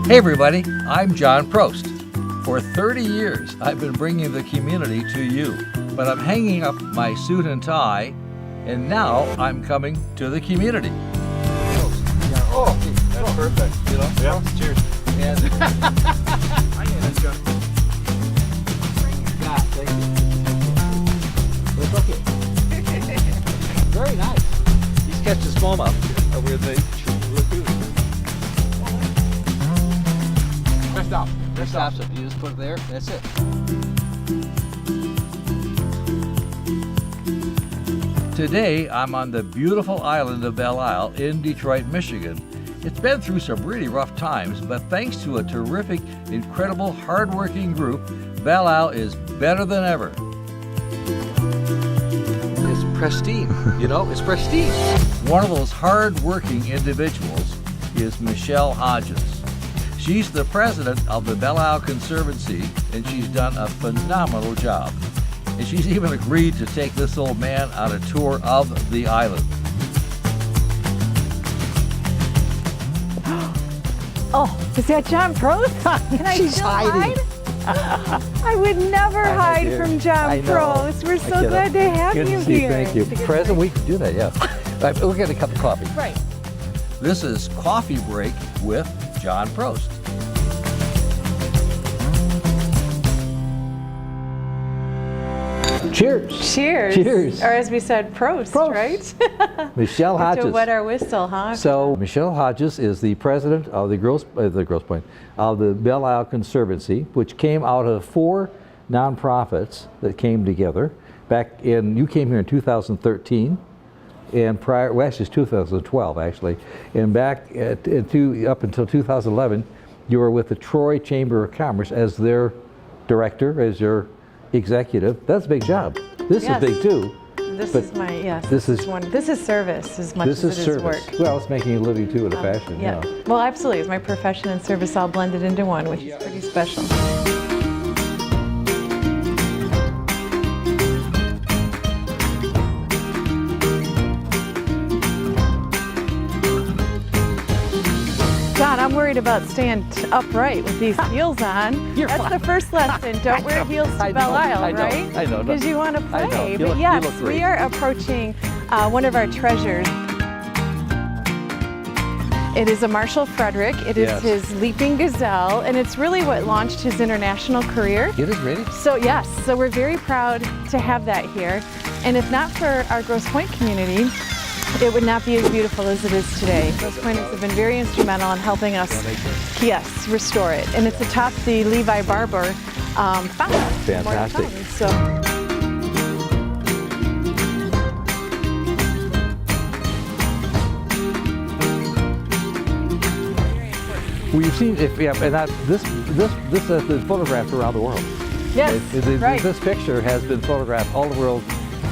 Hey everybody, I'm John Prost. For 30 years, I've been bringing the community to you, but I'm hanging up my suit and tie, and now I'm coming to the community. Oh, that's perfect. You know? Yeah, cheers. And Let's go. yeah, thank you. It's okay. Very nice. He's catching smallmouth over the lagoon. Stop. Stops it. You just put it there. That's it. Today, I'm on the beautiful island of Belle Isle in Detroit, Michigan. It's been through some really rough times, but thanks to a terrific, incredible, hardworking group, Belle Isle is better than ever. It's pristine, you know, it's pristine. One of those hardworking individuals is Michelle Hodges. She's the president of the Belle Isle Conservancy, and she's done a phenomenal job. And she's even agreed to take this old man on a tour of the island. Oh, is that John Prost? Can I She's still hiding. hide? I would never hide from John Prost. We're so glad to have Good you to see here. Thank you. President, we can do that, yeah. We'll get a cup of coffee. Right. This is Coffee Break with John Prost. Cheers. Cheers. Cheers. Or as we said, Prost, Prost. right? Michelle Hodges. To wet our whistle, huh? So Michelle Hodges is the president of the Belle Isle Conservancy, which came out of 4 nonprofits that came together back in. You came here in 2013, and prior, well, actually, it's 2012 actually, and back up until 2011, you were with the Troy Chamber of Commerce as their director, as your executive. That's a big job. This Yes. is big too. This but is my, yes. this is- This is service as much This as is it is service. work. Well, it's making a living too in a fashion. Yeah. Yeah. Well, absolutely. It's my profession and service all blended into one, which is pretty special. John, I'm worried about staying upright with these heels on. You're That's fine. the first lesson. Don't wear heels I to know, Belle Isle, I know, right? I know. Because you want to I know. play. You But look- you yes, look great. we are approaching one of our treasures. It is a Marshall Frederick. It is Yes. his Leaping Gazelle, and it's really what launched his international career. It is ready. So yes, so we're very proud to have that here. And if not for our Grosse Pointe community, it would not be as beautiful as it is today. Grosse Pointers have been very instrumental in helping us, yes, restore it. And it's atop the Levi Barber fountain. Fantastic. Fountain. So. Well, you've seen if yeah, and this has been photographed around the world. Yes, right. This picture has been photographed all over the world,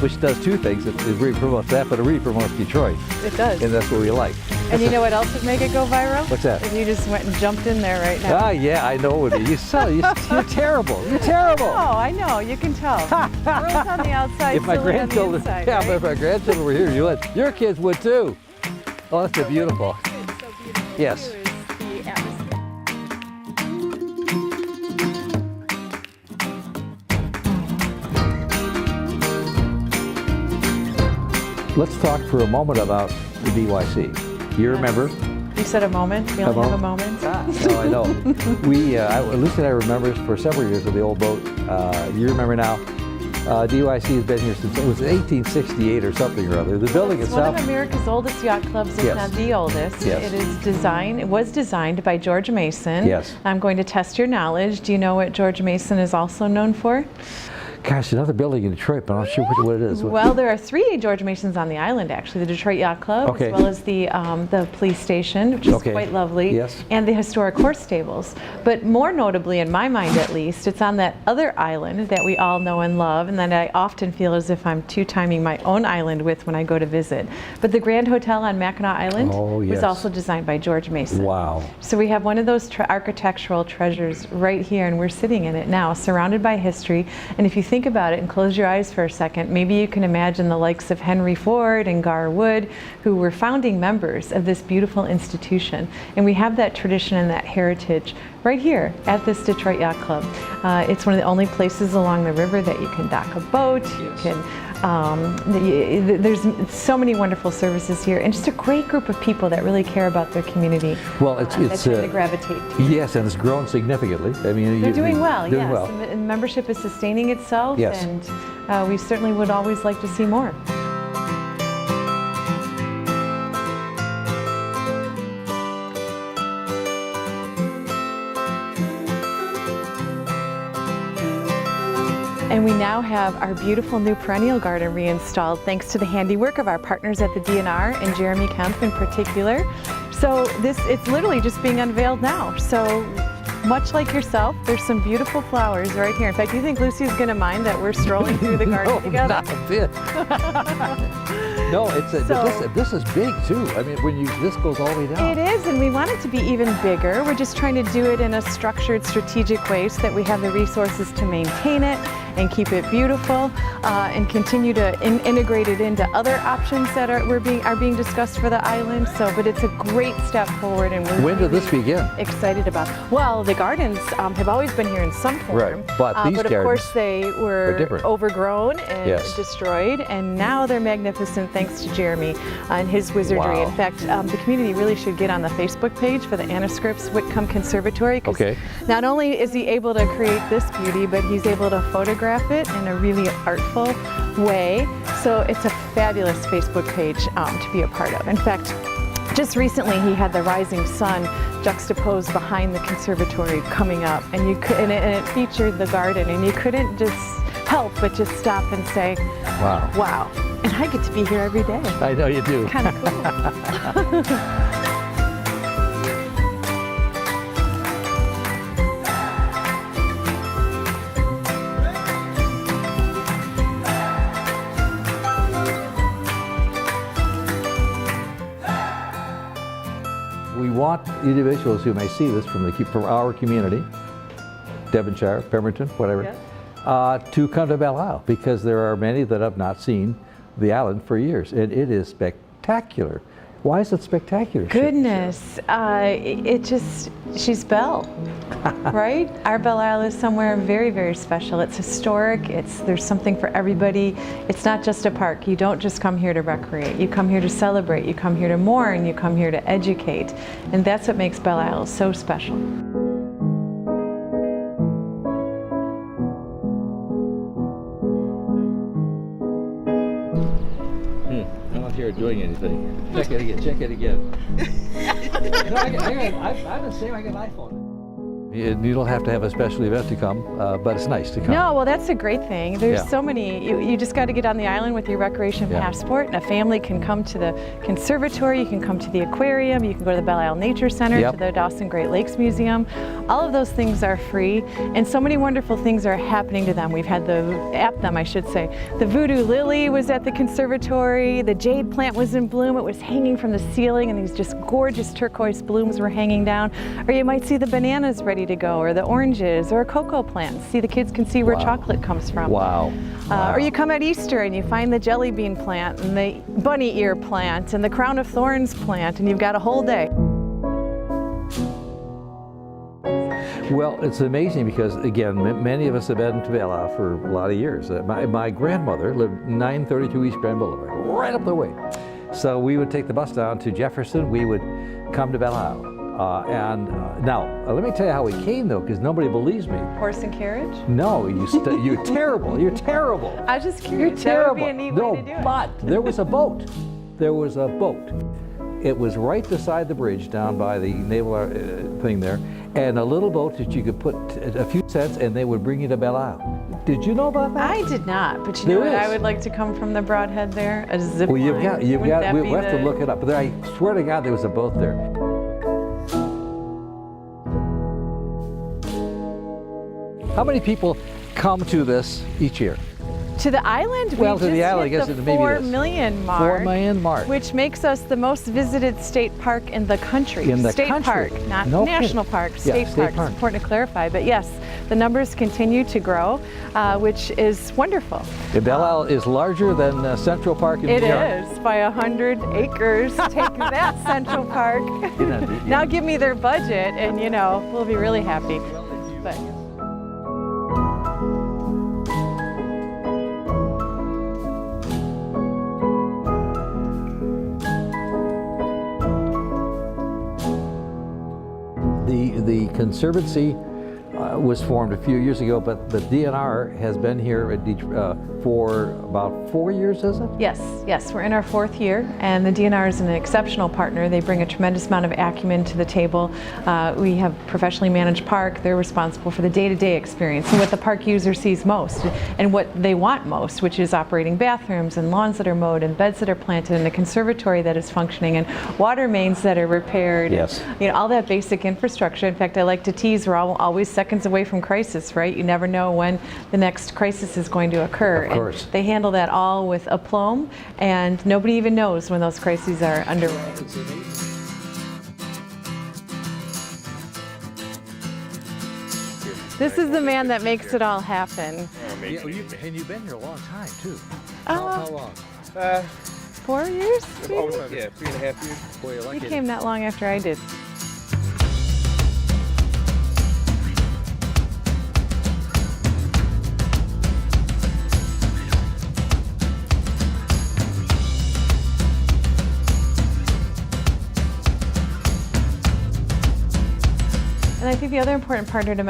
which does 2 things. It really promotes that, but it really promotes Detroit, It does. and that's what we like. And you know what else would make it go viral? What's that? If you just went and jumped in there right now. Ah, yeah, I know it. You're terrible. You're terrible. Oh, I know. You can tell. Girls on the outside, If my silly on the grandchildren, inside, yeah, right? but if my grandchildren were here, you would. Your kids would too. Oh, that's so beautiful. It's so beautiful. Yes. too, is the atmosphere. Let's talk for a moment about the BYC. You remember? You said a moment. We only have a moment. Oh, I know. Lucy and I remember for several years of the old boat. You remember now, DYC has been here since, it was 1868 or something or other. The building It's one itself. of America's oldest yacht clubs, if Yes. not the oldest. Yes. It was designed by George Mason. Yes. I'm going to test your knowledge. Do you know what George Mason is also known for? Gosh, another building in Detroit, but I'm not sure what it is. Well, there are 3 George Masons on the island, actually. The Detroit Yacht Club, Okay. as well as the police station, which is Okay. quite lovely, Yes. and the historic horse stables. But more notably, in my mind at least, it's on that other island that we all know and love, and that I often feel as if I'm two-timing my own island with when I go to visit. But the Grand Hotel on Mackinac Island Oh, yes. was also designed by George Mason. Wow. So we have one of those architectural treasures right here, and we're sitting in it now, surrounded by history. And if you think about it and close your eyes for a second, maybe you can imagine the likes of Henry Ford and Gar Wood, who were founding members of this beautiful institution. And we have that tradition and that heritage right here at this Detroit Yacht Club. It's one of the only places along the river that you can dock a boat, you can there's so many wonderful services here, and just a great group of people that really care about their community. Well, it's that tend to gravitate to. Yes, and it's grown significantly. I mean, They're doing well. doing Yes, well. and membership is sustaining itself. Yes. And we certainly would always like to see more. And we now have our beautiful new perennial garden reinstalled thanks to the handiwork of our partners at the DNR and Jeremy Kemp in particular. So it's literally just being unveiled now. So much like yourself, there's some beautiful flowers right here. In fact, do you think Lucy's going to mind that we're strolling through the garden No, together? not a bit. No, this is big too. I mean, this goes all the way down. It is, and we want it to be even bigger. We're just trying to do it in a structured, strategic way so that we have the resources to maintain it and keep it beautiful, and continue to integrate it into other options that are being discussed for the island. So, but it's a great step forward, and we're When did this begin? excited about it. Well, the gardens have always been here in some form, Right, but these of gardens course they were different. overgrown and Yes. destroyed, and now they're magnificent thanks to Jeremy and his wizardry. Wow. In fact, the community really should get on the Facebook page for the Anna Scripps Whitcomb Conservatory, 'cause Okay. not only is he able to create this beauty, but he's able to photograph it in a really artful way. So it's a fabulous Facebook page to be a part of. In fact, just recently he had the rising sun juxtaposed behind the conservatory coming up, and it featured the garden, and you couldn't just help but just stop and say, Wow. wow. And I get to be here every day. I know you do. Kind of cool. We want individuals who may see this from our community, Devonshire, Pemberton, whatever, to come to Belle Isle, because there are many that have not seen the island for years, and it is spectacular. Why is it spectacular? Goodness, she's Belle, right? Our Belle Isle is somewhere very, very special. It's historic, there's something for everybody. It's not just a park. You don't just come here to recreate. You come here to celebrate, you come here to mourn, you come here to educate. And that's what makes Belle Isle so special. I'm not here doing anything. Check it again. No, I'm the same, I got an iPhone. You don't have to have a special event to come, but it's nice to come. No, well, that's a great thing. There's Yeah. so many. You just got to get on the island with your recreation passport, and a family can come to the conservatory, you can come to the aquarium, you can go to the Belle Isle Nature Center, Yep. to the Dawson Great Lakes Museum. All of those things are free, and so many wonderful things are happening to them. We've had the voodoo lily was at the conservatory, the jade plant was in bloom, it was hanging from the ceiling, and these just gorgeous turquoise blooms were hanging down. Or you might see the bananas ready to go, or the oranges, or a cocoa plant. See, the kids can see where chocolate comes from. Wow. Or you come at Easter and you find the jelly bean plant and the bunny ear plant and the crown of thorns plant, and you've got a whole day. Well, it's amazing because, again, many of us have been to Belle Isle for a lot of years. My grandmother lived 932 East Grand Boulevard, right up the way. So we would take the bus down to Jefferson. We would come to Belle Isle. Now, let me tell you how we came, though, because nobody believes me. Horse and carriage? No, you're terrible. You're terrible. I was just You're curious. terrible. That would be a neat No, way to do it. but there was a boat. There was a boat. It was right beside the bridge down by the naval thing there, and a little boat that you could put a few cents and they would bring you to Belle Isle. Did you know about that? I did not, but you There know what? is. I would like to come from the Broadhead there, a zip Well, line. Wouldn't that we be have to look it up. But I swear to God, there was a boat there. How many people come to this each year? To the island, Well, we to just the island, I hit guess the it maybe 4 it is. million mark. 4 million mark. Which makes us the most visited state park in the country. In the state country. park, not No national kidding. park, Yeah, state state park. park. It's important to clarify. But yes, the numbers continue to grow, which is wonderful. The Belle Isle is larger than Central Park in It New York. is by 100 acres. Take that, Central Park. Now give me their budget, and you know we'll be really happy. But The Conservancy was formed a few years ago, but the DNR has been here at for about 4 years, is it? yes, we're in our 4th year, and the DNR is an exceptional partner. They bring a tremendous amount of acumen to the table. We have professionally managed park. They're responsible for the day-to-day experience and what the park user sees most and what they want most, which is operating bathrooms and lawns that are mowed and beds that are planted and a conservatory that is functioning and water mains that are repaired. Yes. You know, all that basic infrastructure. In fact, I like to tease we're always seconds away from crisis, right? You never know when the next crisis is going to occur. Of course. And they handle that all with aplomb, and nobody even knows when those crises are underway. This is the man that makes it all happen. And you've been here a long time too. How long? 4 years? Yeah, 3.5 years. Boy, you're You lucky. came that long after I did. And I think the other important partner to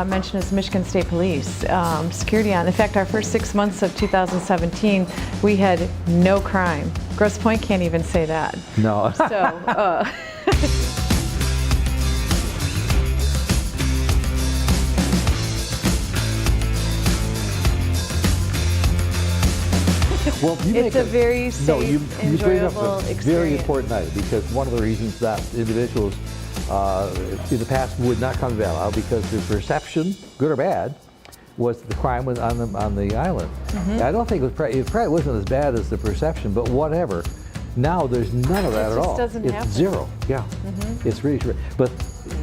mention is Michigan State Police, security on. In fact, our first 6 months of 2017, we had no crime. Grosse Pointe can't even say that. No. So, Well, you it's make a very safe, you bring up enjoyable a very experience. important item, because one of the reasons that individuals in the past would not come to Belle Isle because the perception, good or bad, was that the crime was on the island. Mm-hmm. I don't think it probably wasn't as bad as the perception, but whatever. Now there's none of that It at just all. doesn't It's happen. zero. Yeah, Mm-hmm. it's really true. But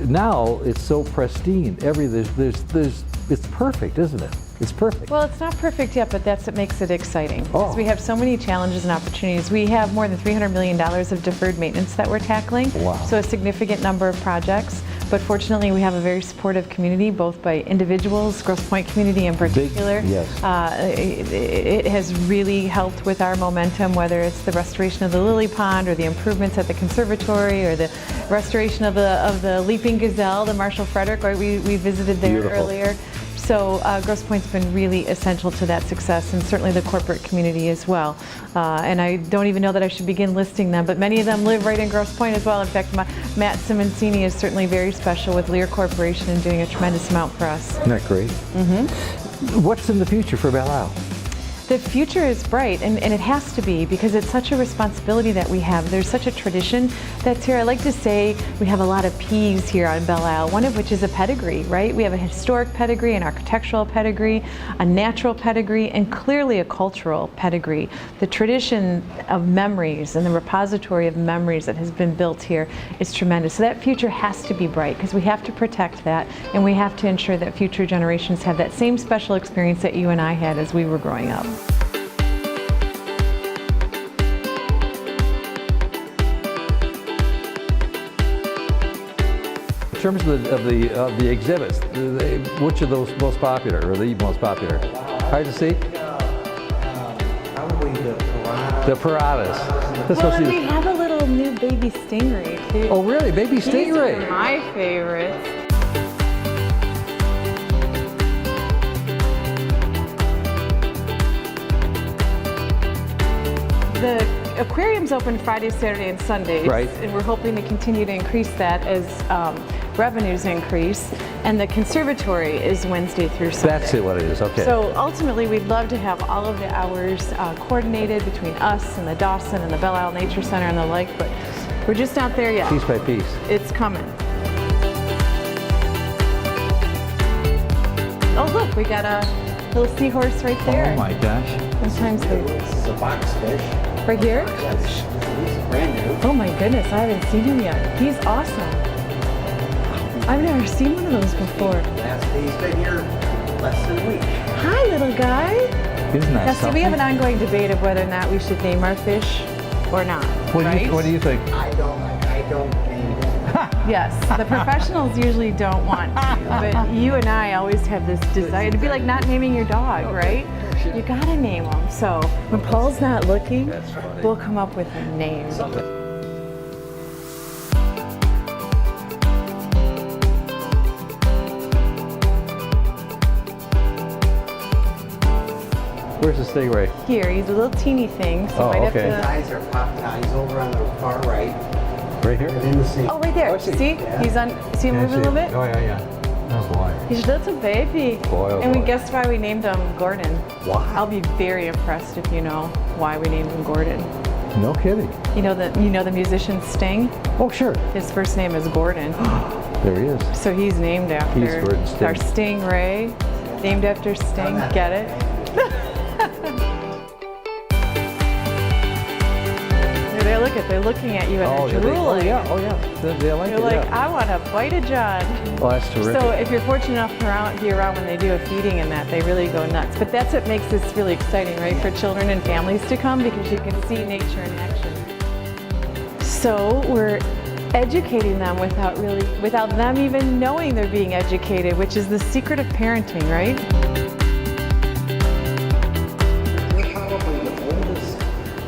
now it's so pristine. It's perfect, isn't it? It's perfect. Well, it's not perfect yet, but that's what makes it exciting. Oh. Because we have so many challenges and opportunities. We have more than $300 million of deferred maintenance that we're tackling. Wow. So a significant number of projects. But fortunately, we have a very supportive community, both by individuals, Grosse Pointe community in particular. Yes. It has really helped with our momentum, whether it's the restoration of the lily pond or the improvements at the conservatory or the restoration of the leaping gazelle, the Marshall Frederick, right? We visited there Beautiful. earlier. So Grosse Pointe's been really essential to that success, and certainly the corporate community as well. And I don't even know that I should begin listing them, but many of them live right in Grosse Pointe as well. In fact, Matt Simoncini is certainly very special with Lear Corporation and doing a tremendous amount for us. Isn't that great? Mm-hmm. What's in the future for Belle Isle? The future is bright, and it has to be, because it's such a responsibility that we have. There's such a tradition that's here. I like to say we have a lot of P's here on Belle Isle, one of which is a pedigree, right? We have a historic pedigree, an architectural pedigree, a natural pedigree, and clearly a cultural pedigree. The tradition of memories and the repository of memories that has been built here is tremendous. So that future has to be bright, because we have to protect that, and we have to ensure that future generations have that same special experience that you and I had as we were growing up. In terms of the exhibits, which of those most popular, or the most popular? Hard to see? Probably the Piranha. The Piranhas. Let's go Well, see and we the- have a little new baby stingray too. Oh, really? Baby These are stingray? my favorites. The aquarium's open Friday, Saturday, and Sundays. Right. And we're hoping to continue to increase that as revenues increase. And the conservatory is Wednesday through Sunday. That's it, what it is, okay. So ultimately, we'd love to have all of the hours coordinated between us and the Dawson and the Belle Isle Nature Center and the like, but we're just not there yet. Piece by piece. It's coming. Oh look, we got a Little seahorse right there. Oh my gosh. Sometimes they... This is a box fish. Right here? He's brand new. Oh my goodness, I haven't seen him yet. He's awesome. I've never seen one of those before. He's been here less than a week. Hi, little guy. Isn't that Now, see, we have an something? ongoing debate of whether or not we should name our fish or not. What right? do you think? I don't name it. Yes, the professionals usually don't want to, but you and I always have this desire. It'd be like not naming your dog, right? You gotta name them. So when Paul's not looking, That's funny. we'll come up with a name. Where's the stingray? Here, he's a little teeny thing, so Oh, might okay. have to... Eyes are popped out. He's over on the far right. Right here? And in the sink. Oh, right there. Oh, I see. See? Yeah. He's on... See him Yeah, I moving a little see. bit? Oh yeah. Oh boy. He's a little baby. Boy, oh and we boy. guessed why we named him Gordon. Why? I'll be very impressed if you know why we named him Gordon. No kidding. You know the musician Sting? Oh sure. His first name is Gordon. There he is. So he's named after He's Gordon Sting. our Stingray, named after Sting. Get it? They're looking at you and Oh, they're drooling. oh yeah. They like They're it. like, yeah. I want a bite of John. Oh, that's terrific. So if you're fortunate enough to be around when they do a feeding and that, they really go nuts. But that's what makes this really exciting, right? For children and families to come because you can see nature in action. So we're educating them without them even knowing they're being educated, which is the secret of parenting, right? We're probably the oldest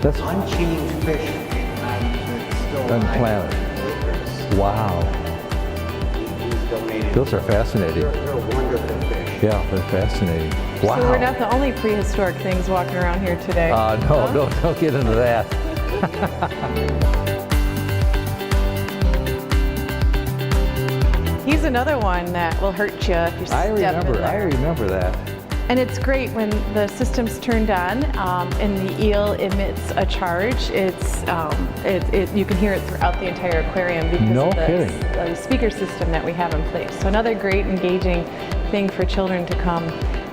That's unchained fish that's still on the alive. planet. Wow. He's donated. Those are fascinating. They're wonderful fish. Yeah, they're fascinating. Wow. So we're not the only prehistoric things walking around here today. No, don't get into that. He's another one that will hurt you if you step in there. I remember that. And it's great when the system's turned on and the eel emits a charge. You can hear it throughout the entire aquarium because No of kidding. the speaker system that we have in place. So another great engaging thing for children to come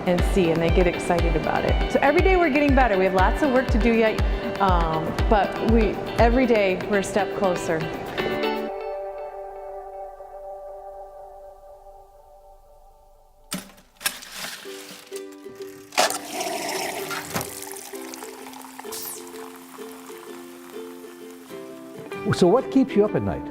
and see, and they get excited about it. So every day we're getting better. We have lots of work to do yet, but every day we're a step closer. So what keeps you up at night?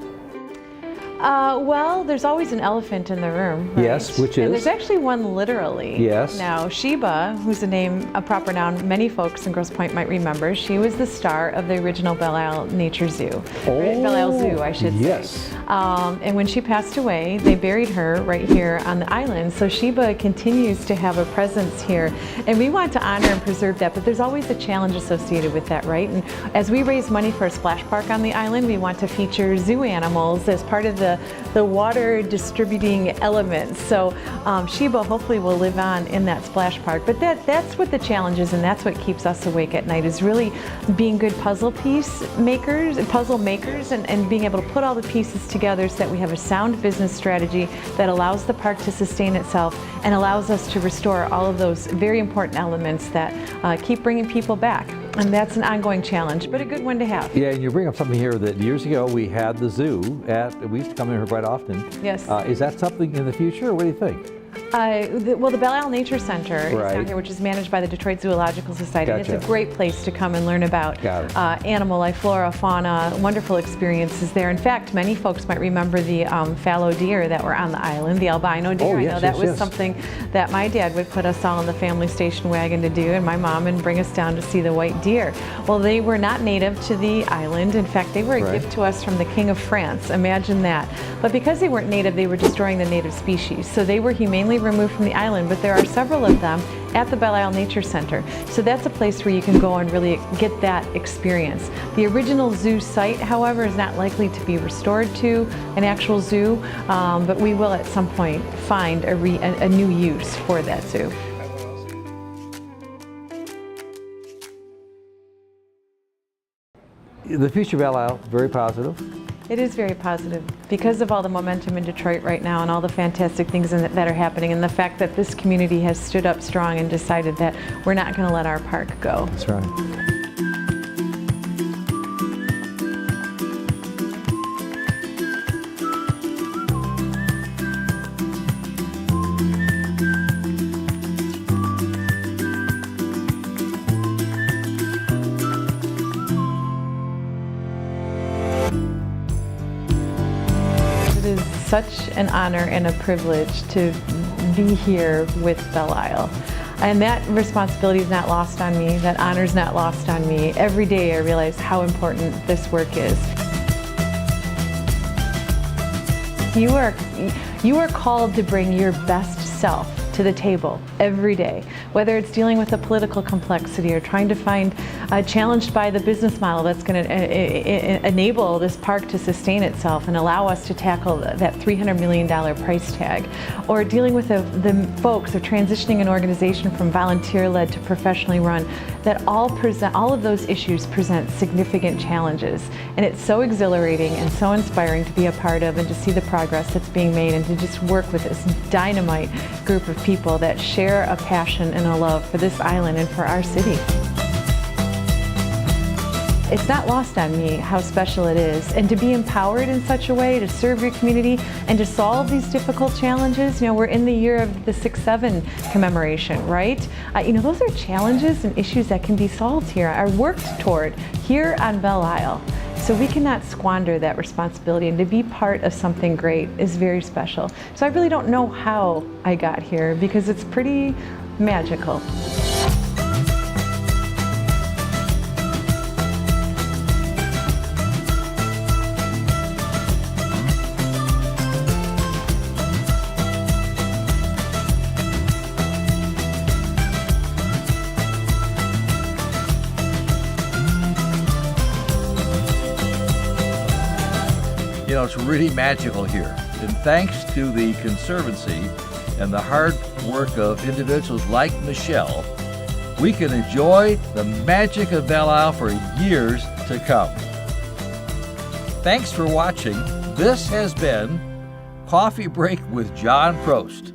Well, there's always an elephant in the room. Right? Yes, which And is? there's actually one literally. Yes. Now, Sheba, who's a proper noun many folks in Grosse Pointe might remember, she was the star of the original Belle Isle Nature Zoo. Oh, Belle Isle Zoo, I should yes. say. And when she passed away, they buried her right here on the island. So Sheba continues to have a presence here. And we want to honor and preserve that, but there's always a challenge associated with that, right? And as we raise money for a splash park on the island, we want to feature zoo animals as part of the water distributing elements. So Sheba hopefully will live on in that splash park. But that's what the challenge is, and that's what keeps us awake at night, is really being good puzzle makers, and being able to put all the pieces together so that we have a sound business strategy that allows the park to sustain itself and allows us to restore all of those very important elements that keep bringing people back. And that's an ongoing challenge, but a good one to have. Yeah, and you bring up something here that years ago we had the zoo we used to come in here quite often. Yes. Is that something in the future, or what do you think? The Belle Isle Nature Center is Right. down here, which is managed by the Detroit Zoological Society. Gotcha. It's a great place to come and learn about Got it. animal life, flora, fauna, wonderful experiences there. In fact, many folks might remember the fallow deer that were on the island, the albino deer. Oh, I yes, know that yes, was yes. something that my dad would put us all in the family station wagon to do, and my mom and bring us down to see the white deer. Well, they were not native to the island. In fact, they were a Right. gift to us from the King of France. Imagine that. But because they weren't native, they were destroying the native species. So they were humanely removed from the island, but there are several of them at the Belle Isle Nature Center. So that's a place where you can go and really get that experience. The original zoo site, however, is not likely to be restored to an actual zoo, but we will at some point find a new use for that zoo. The future of Belle Isle, very positive. It is very positive because of all the momentum in Detroit right now and all the fantastic things that are happening, and the fact that this community has stood up strong and decided that we're not going to let our park go. That's right. It is such an honor and a privilege to be here with Belle Isle. And that responsibility is not lost on me, that honor is not lost on me. Every day I realize how important this work is. You are called to bring your best self to the table every day, whether it's dealing with a political complexity or trying to find challenged by the business model that's going to enable this park to sustain itself and allow us to tackle that $300 million price tag, or dealing with the folks of transitioning an organization from volunteer-led to professionally run, that all of those issues present significant challenges. And it's so exhilarating and so inspiring to be a part of and to see the progress that's being made and to just work with this dynamite group of people that share a passion and a love for this island and for our city. It's not lost on me how special it is, and to be empowered in such a way to serve your community and to solve these difficult challenges. You know, we're in the year of the 6/7 commemoration, right? Those are challenges and issues that can be solved here, are worked toward here on Belle Isle. So we cannot squander that responsibility, and to be part of something great is very special. So I really don't know how I got here because it's pretty magical. You know, it's really magical here. And thanks to the Conservancy and the hard work of individuals like Michelle, we can enjoy the magic of Belle Isle for years to come. Thanks for watching. This has been Coffee Break with John Prost.